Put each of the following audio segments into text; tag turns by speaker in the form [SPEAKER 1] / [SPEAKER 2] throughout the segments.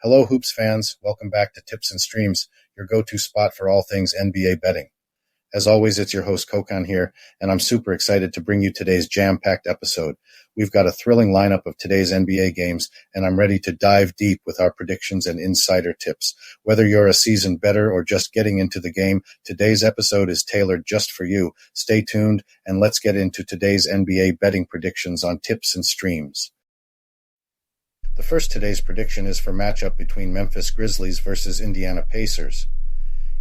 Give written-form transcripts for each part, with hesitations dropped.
[SPEAKER 1] Hello, Hoops fans. Welcome back to Tips and Streams, your go-to spot for all things NBA betting. As always, it's your host, Kokan here, and I'm super excited to bring you today's jam-packed episode. We've got a thrilling lineup of today's NBA games, and I'm ready to dive deep with our predictions and insider tips. Whether you're a seasoned bettor or just getting into the game, today's episode is tailored just for you. Stay tuned, and let's get into today's NBA betting predictions on Tips and Streams. The first today's prediction is for matchup between Memphis Grizzlies versus Indiana Pacers.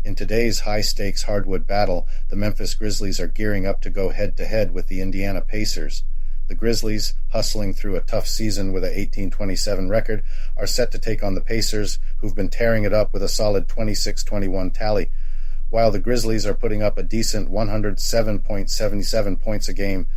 [SPEAKER 1] In today's high-stakes hardwood battle, the Memphis Grizzlies are gearing up to go head-to-head with the Indiana Pacers. The Grizzlies, hustling through a tough season with an 18-27 record, are set to take on the Pacers, who've been tearing it up with a solid 26-21 tally. While the Grizzlies are putting up a decent 107.77 points a game,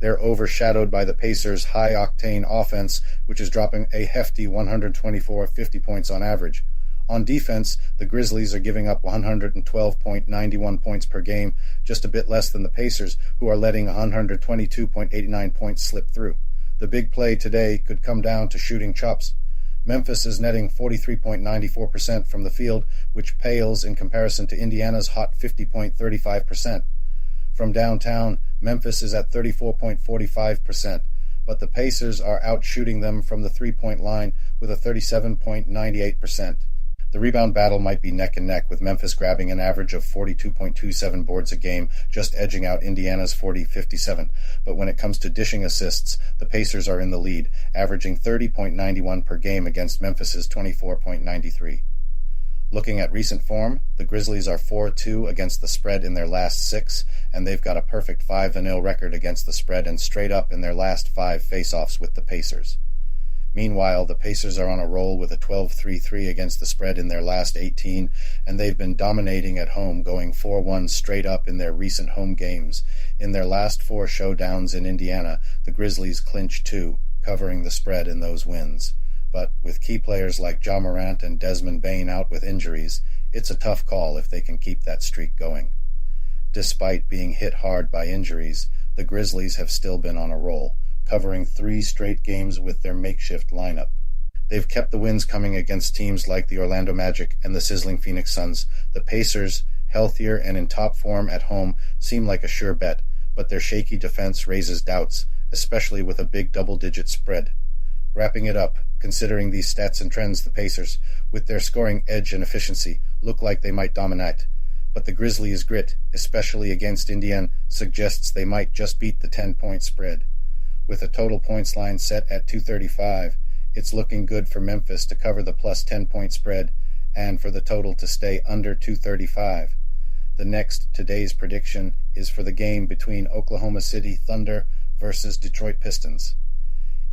[SPEAKER 1] they're overshadowed by the Pacers' high-octane offense, which is dropping a hefty 124.50 points on average. On defense, the Grizzlies are giving up 112.91 points per game, just a bit less than the Pacers, who are letting 122.89 points slip through. The big play today could come down to shooting chops. Memphis is netting 43.94% from the field, which pales in comparison to Indiana's hot 50.35%. From downtown, Memphis is at 34.45%, but the Pacers are outshooting them from the three-point line with a 37.98%. The rebound battle might be neck and neck, with Memphis grabbing an average of 42.27 boards a game, just edging out Indiana's 40.57. But when it comes to dishing assists, the Pacers are in the lead, averaging 30.91 per game against Memphis's 24.93. Looking at recent form, the Grizzlies are 4-2 against the spread in their last 6, and they've got a perfect 5-0 record against the spread and straight up in their last 5 face-offs with the Pacers. Meanwhile, the Pacers are on a roll with a 12-3-3 against the spread in their last 18, and they've been dominating at home, going 4-1 straight up in their recent home games. In their last 4 showdowns in Indiana, the Grizzlies clinched 2, covering the spread in those wins. But with key players like Ja Morant and Desmond Bane out with injuries, it's a tough call if they can keep that streak going. Despite being hit hard by injuries, the Grizzlies have still been on a roll, covering 3 straight games with their makeshift lineup. They've kept the wins coming against teams like the Orlando Magic and the sizzling Phoenix Suns. The Pacers, healthier and in top form at home, seem like a sure bet, but their shaky defense raises doubts, especially with a big double-digit spread. Wrapping it up, considering these stats and trends, the Pacers, with their scoring edge and efficiency, look like they might dominate. But the Grizzlies' grit, especially against Indiana, suggests they might just beat the 10-point spread. With a total points line set at 235, it's looking good for Memphis to cover the plus 10-point spread and for the total to stay under 235. The next today's prediction is for the game between Oklahoma City Thunder versus Detroit Pistons.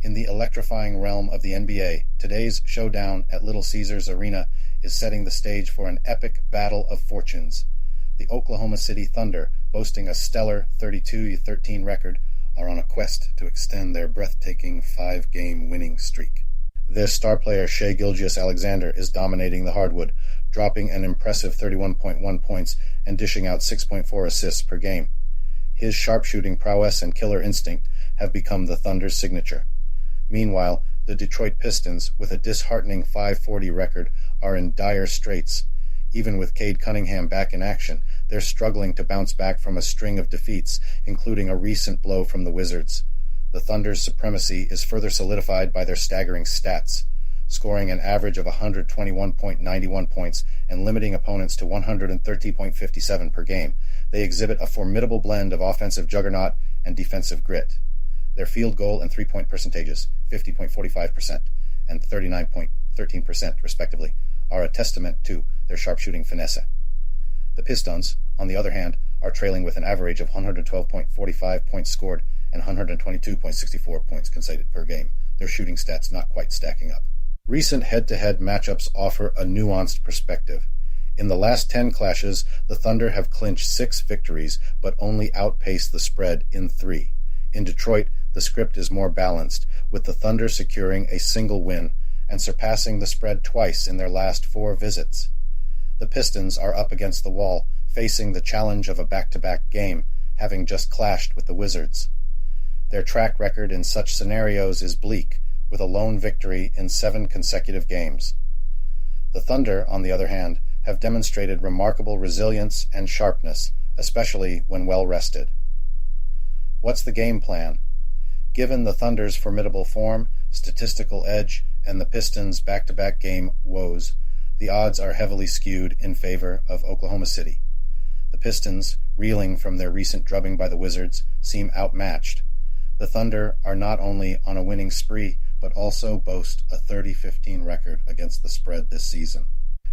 [SPEAKER 1] In the electrifying realm of the NBA, today's showdown at Little Caesars Arena is setting the stage for an epic battle of fortunes. The Oklahoma City Thunder, boasting a stellar 32-13 record, are on a quest to extend their breathtaking 5-game winning streak. Their star player Shai Gilgeous-Alexander is dominating the hardwood, dropping an impressive 31.1 points and dishing out 6.4 assists per game. His sharpshooting prowess and killer instinct have become the Thunder's signature. Meanwhile, the Detroit Pistons, with a disheartening 540 record, are in dire straits. Even with Cade Cunningham back in action, they're struggling to bounce back from a string of defeats, including a recent blow from the Wizards. The Thunder's supremacy is further solidified by their staggering stats, scoring an average of 121.91 points and limiting opponents to 130.57 per game. They exhibit a formidable blend of offensive juggernaut and defensive grit. Their field goal and three-point percentages, 50.45% and 39.13% respectively, are a testament to their sharpshooting finesse. The Pistons, on the other hand, are trailing with an average of 112.45 points scored and 122.64 points conceded per game, their shooting stats not quite stacking up. Recent head-to-head matchups offer a nuanced perspective. In the last 10 clashes, the Thunder have clinched 6 victories, but only outpaced the spread in 3. In Detroit, the script is more balanced, with the Thunder securing a single win and surpassing the spread twice in their last 4 visits. The Pistons are up against the wall, facing the challenge of a back-to-back game, having just clashed with the Wizards. Their track record in such scenarios is bleak, with a lone victory in 7 consecutive games. The Thunder, on the other hand, have demonstrated remarkable resilience and sharpness, especially when well rested. What's the game plan? Given the Thunder's formidable form, statistical edge, and the Pistons' back-to-back game woes, the odds are heavily skewed in favor of Oklahoma City. The Pistons, reeling from their recent drubbing by the Wizards, seem outmatched. The Thunder are not only on a winning spree, but also boast a 30-15 record against the spread this season.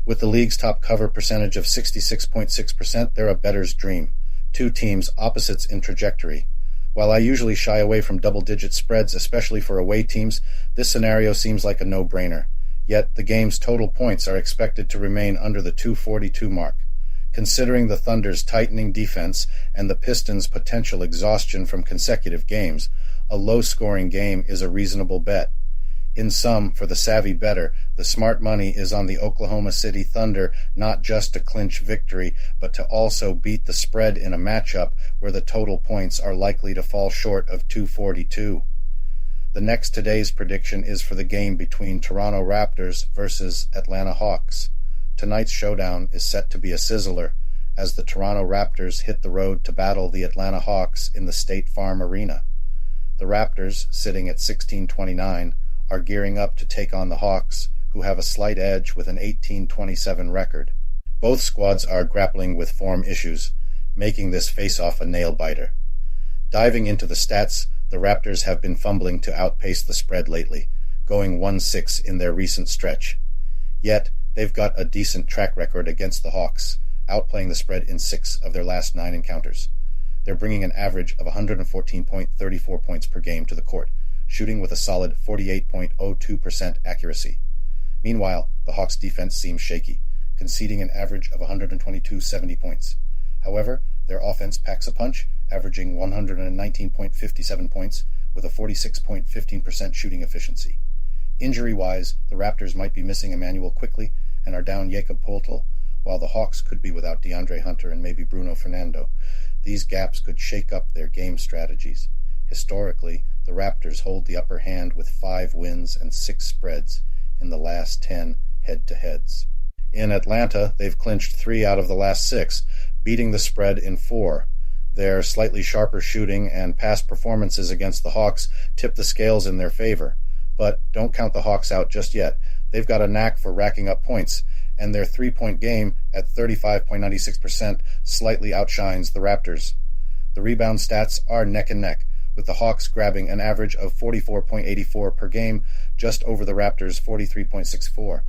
[SPEAKER 1] With the league's top cover percentage of 66.6%, they're a bettor's dream. Two teams opposites in trajectory. While I usually shy away from double-digit spreads, especially for away teams, this scenario seems like a no-brainer. Yet the game's total points are expected to remain under the 242 mark. Considering the Thunder's tightening defense and the Pistons' potential exhaustion from consecutive games, a low-scoring game is a reasonable bet. In sum, for the savvy bettor, the smart money is on the Oklahoma City Thunder not just to clinch victory, but to also beat the spread in a matchup where the total points are likely to fall short of 242. The next today's prediction is for the game between Toronto Raptors versus Atlanta Hawks. Tonight's showdown is set to be a sizzler, as the Toronto Raptors hit the road to battle the Atlanta Hawks in the State Farm Arena. The Raptors, sitting at 16-29, are gearing up to take on the Hawks, who have a slight edge with an 18-27 record. Both squads are grappling with form issues, making this face-off a nail-biter. Diving into the stats, the Raptors have been fumbling to outpace the spread lately, going 1-6 in their recent stretch. Yet, they've got a decent track record against the Hawks, outplaying the spread in 6 of their last 9 encounters. They're bringing an average of 114.34 points per game to the court, shooting with a solid 48.02% accuracy. Meanwhile, the Hawks' defense seems shaky, conceding an average of 122.70 points. However, their offense packs a punch, averaging 119.57 points with a 46.15% shooting efficiency. Injury-wise, the Raptors might be missing Emmanuel Quickley and are down Jakob Poeltl, while the Hawks could be without DeAndre Hunter and maybe Bruno Fernando. These gaps could shake up their game strategies. Historically, the Raptors hold the upper hand with 5 wins and 6 spreads in the last 10 head-to-heads. In Atlanta, they've clinched 3 out of the last 6, beating the spread in 4. Their slightly sharper shooting and past performances against the Hawks tip the scales in their favor. But don't count the Hawks out just yet. They've got a knack for racking up points, and their three-point game at 35.96% slightly outshines the Raptors. The rebound stats are neck and neck, with the Hawks grabbing an average of 44.84 per game, just over the Raptors' 43.64.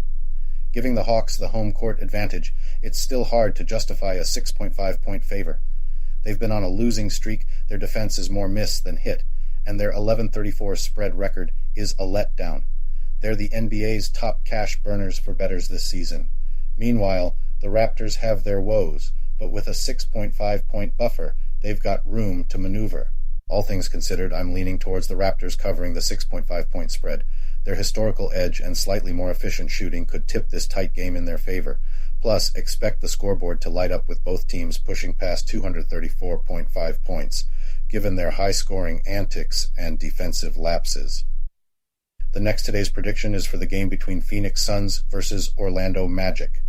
[SPEAKER 1] Giving the Hawks the home court advantage, it's still hard to justify a 6.5-point favor. They've been on a losing streak, their defense is more miss than hit, and their 11-34 spread record is a letdown. They're the NBA's top cash burners for bettors this season. Meanwhile, the Raptors have their woes, but with a 6.5-point buffer, they've got room to maneuver. All things considered, I'm leaning towards the Raptors covering the 6.5-point spread. Their historical edge and slightly more efficient shooting could tip this tight game in their favor. Plus, expect the scoreboard to light up with both teams pushing past 234.5 points, given their high-scoring antics and defensive lapses. The next today's prediction is for the game between Phoenix Suns versus Orlando Magic.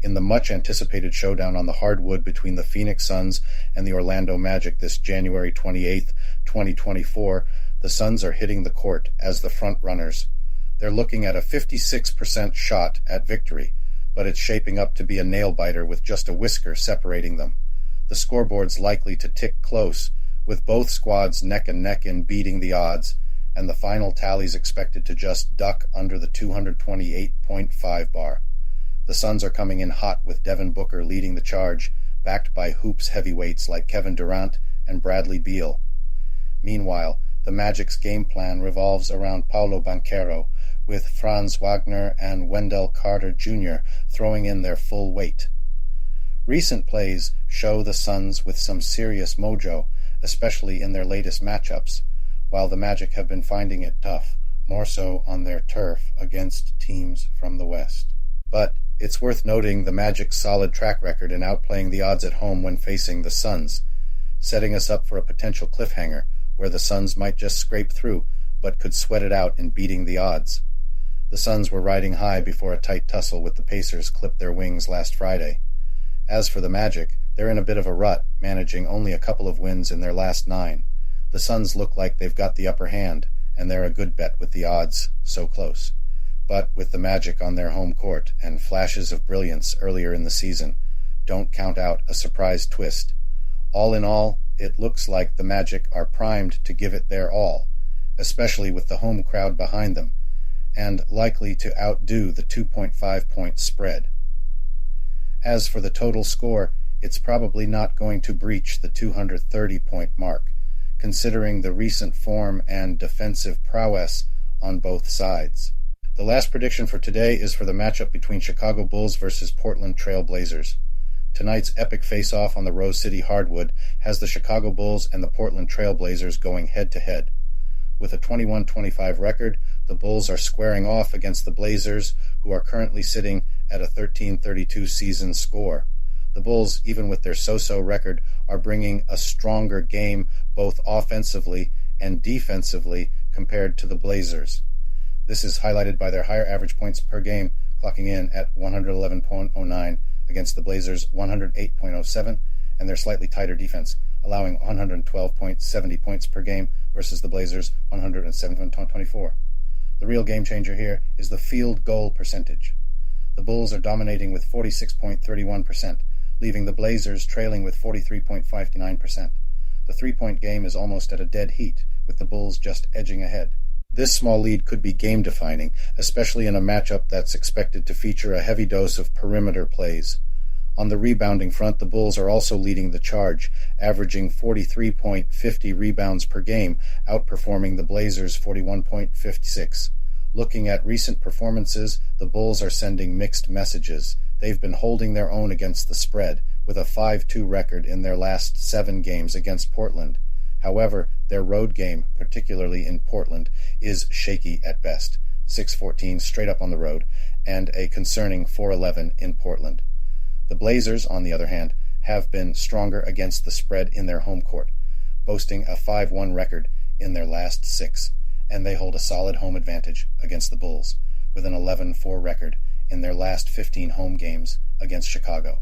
[SPEAKER 1] In the much-anticipated showdown on the hardwood between the Phoenix Suns and the Orlando Magic this January 28, 2024, the Suns are hitting the court as the front-runners. They're looking at a 56% shot at victory, but it's shaping up to be a nail-biter with just a whisker separating them. The scoreboard's likely to tick close, with both squads neck and neck in beating the odds, and the final tally's expected to just duck under the 228.5 bar. The Suns are coming in hot with Devin Booker leading the charge, backed by hoops heavyweights like Kevin Durant and Bradley Beal. Meanwhile, the Magic's game plan revolves around Paolo Banchero, with Franz Wagner and Wendell Carter Jr. throwing in their full weight. Recent plays show the Suns with some serious mojo, especially in their latest matchups, while the Magic have been finding it tough, more so on their turf against teams from the West. But it's worth noting the Magic's solid track record in outplaying the odds at home when facing the Suns, setting us up for a potential cliffhanger where the Suns might just scrape through, but could sweat it out in beating the odds. The Suns were riding high before a tight tussle with the Pacers clipped their wings last Friday. As for the Magic, they're in a bit of a rut, managing only a couple of wins in their last 9. The Suns look like they've got the upper hand, and they're a good bet with the odds so close. But with the Magic on their home court and flashes of brilliance earlier in the season, don't count out a surprise twist. All in all, it looks like the Magic are primed to give it their all, especially with the home crowd behind them, and likely to outdo the 2.5-point spread. As for the total score, it's probably not going to breach the 230-point mark, considering the recent form and defensive prowess on both sides. The last prediction for today is for the matchup between Chicago Bulls versus Portland Trail Blazers. Tonight's epic face-off on the Rose City hardwood has the Chicago Bulls and the Portland Trail Blazers going head-to-head. With a 21-25 record, the Bulls are squaring off against the Blazers, who are currently sitting at a 13-32 season score. The Bulls, even with their so-so record, are bringing a stronger game both offensively and defensively compared to the Blazers. This is highlighted by their higher average points per game, clocking in at 111.09 against the Blazers' 108.07, and their slightly tighter defense, allowing 112.70 points per game versus the Blazers' 107.24. The real game changer here is the field goal percentage. The Bulls are dominating with 46.31%, leaving the Blazers trailing with 43.59%. The three-point game is almost at a dead heat, with the Bulls just edging ahead. This small lead could be game-defining, especially in a matchup that's expected to feature a heavy dose of perimeter plays. On the rebounding front, the Bulls are also leading the charge, averaging 43.50 rebounds per game, outperforming the Blazers' 41.56. Looking at recent performances, the Bulls are sending mixed messages. They've been holding their own against the spread, with a 5-2 record in their last 7 games against Portland. However, their road game, particularly in Portland, is shaky at best, 6-14 straight up on the road, and a concerning 4-11 in Portland. The Blazers, on the other hand, have been stronger against the spread in their home court, boasting a 5-1 record in their last 6, and they hold a solid home advantage against the Bulls, with an 11-4 record in their last 15 home games against Chicago.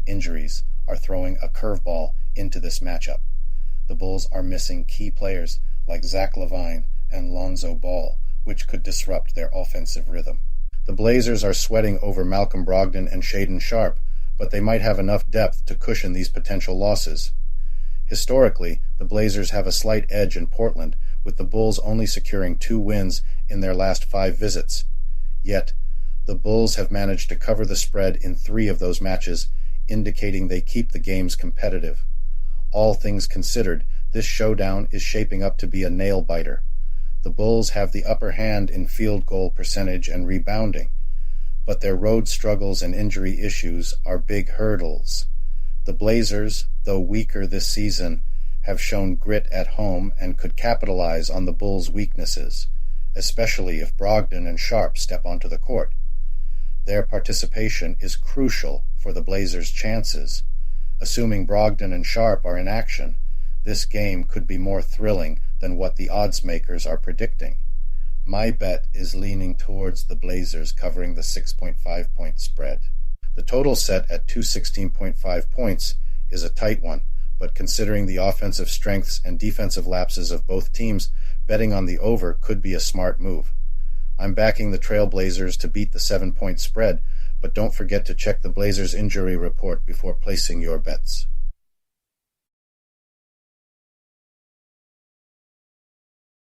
[SPEAKER 1] Injuries are throwing a curveball into this matchup. The Bulls are missing key players like Zach LaVine and Lonzo Ball, which could disrupt their offensive rhythm. The Blazers are sweating over Malcolm Brogdon and Shaedon Sharpe, but they might have enough depth to cushion these potential losses. Historically, the Blazers have a slight edge in Portland, with the Bulls only securing 2 wins in their last 5 visits. Yet, the Bulls have managed to cover the spread in 3 of those matches, indicating they keep the games competitive. All things considered, this showdown is shaping up to be a nail-biter. The Bulls have the upper hand in field goal percentage and rebounding, but their road struggles and injury issues are big hurdles. The Blazers, though weaker this season, have shown grit at home and could capitalize on the Bulls' weaknesses, especially if Brogdon and Sharpe step onto the court. Their participation is crucial for the Blazers' chances. Assuming Brogdon and Sharpe are in action, this game could be more thrilling than what the odds makers are predicting. My bet is leaning towards the Blazers covering the 6.5-point spread. The total set at 216.5 points is a tight one, but considering the offensive strengths and defensive lapses of both teams, betting on the over could be a smart move. I'm backing the Trail Blazers to beat the 7-point spread, but don't forget to check the Blazers injury report before placing your bets.